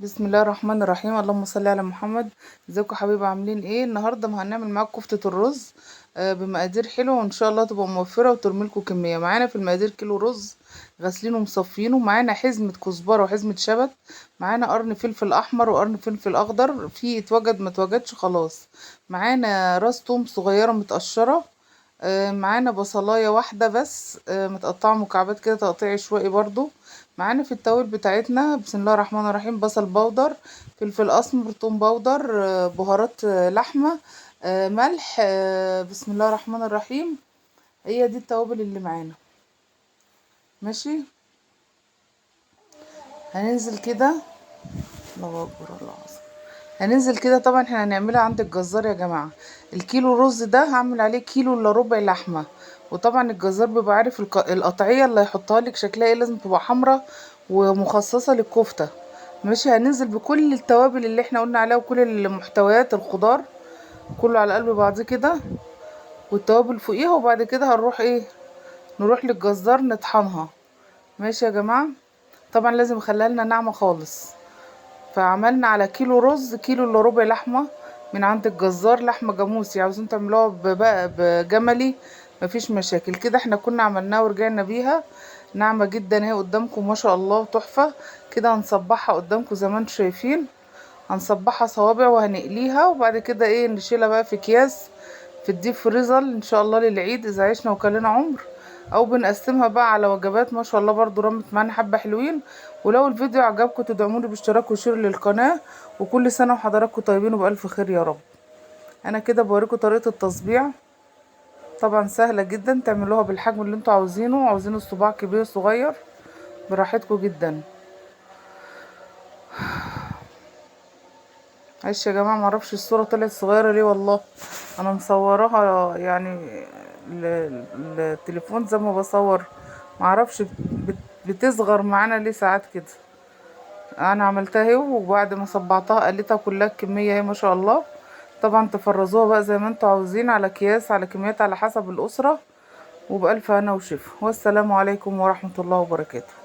بسم الله الرحمن الرحيم. اللهم صل على محمد. ازيكم يا حبايبي، عاملين ايه؟ النهارده ما هنعمل معاكم كفته الرز بمقادير حلوه، وان شاء الله تبقى موفره وترمي لكم كميه. معانا في المقادير كيلو رز غاسلينه ومصفينه، معانا حزمه كزبره وحزمه شبت، معانا قرن فلفل احمر وقرن فلفل اخضر، في اتوجد ما اتوجدش خلاص، معانا راس توم صغيره متقشره، معانا بصلايه واحده بس متقطعه مكعبات كده تقطيع عشوائي برضو. معانا في التوابل بتاعتنا بسم الله الرحمن الرحيم: بصل بودر، فلفل اسمر، توم بودر، بهارات لحمه، ملح، بسم الله الرحمن الرحيم. هي دي التوابل اللي معانا. ماشي، هننزل كده. الله اكبر، الله عظيم. هننزل كده. طبعا احنا هنعملها عند الجزار يا جماعه. الكيلو رز ده هعمل عليه كيلو الا ربع لحمه، وطبعا الجزار بيبقى عارف القطعيه اللي هيحطها لك شكلها ايه، لازم تبقى حمراء ومخصصه للكفته. ماشي، هننزل بكل التوابل اللي احنا قلنا عليها وكل المحتويات الخضار كله على قلب بعضه كده، والتوابل فوقيها، وبعد كده هنروح ايه، نروح للجزار نطحنها. ماشي يا جماعه. طبعا لازم نخليها لنا ناعمه خالص. فعملنا على كيلو رز كيلو الا ربع لحمه من عند الجزار، لحمه جاموسي. عاوزين تعملوها بقى بجملي مفيش مشاكل. كده احنا كنا عملناها ورجعنا بيها ناعمه جدا اهي قدامكم ما شاء الله تحفه. كده هنصبحها قدامكم زي ما انتم شايفين، هنصبحها صوابع وهنقليها، وبعد كده ايه نشيلها بقى في اكياس في الديب فريزر ان شاء الله للعيد اذا عشنا وكلنا عمر، او بنقسمها بقى على وجبات. ما شاء الله برضو رمت معانا حبة حلوين. ولو الفيديو عجبكم تدعموني باشتراك وشير للقناة، وكل سنة وحضراتكم طيبين وبألف خير يا رب. انا كده بوريكم طريقة التصبيع. طبعا سهلة جدا، تعملوها بالحجم اللي انتوا عاوزينه. عاوزين الصباع كبير صغير براحتكم جدا. معلش يا جماعه، معرفش الصوره طلعت صغيره ليه والله. انا مصوراها يعني التليفون زي ما بصور، معرفش بتصغر معانا ليه ساعات كده. انا عملتها اهي، وبعد ما صبعتها قليتها كلها الكميه اهي ما شاء الله. طبعا تفرزوها بقى زي ما انتوا عاوزين، على اكياس على كميات على حسب الاسره. وبألف هنا وشفا، والسلام عليكم ورحمه الله وبركاته.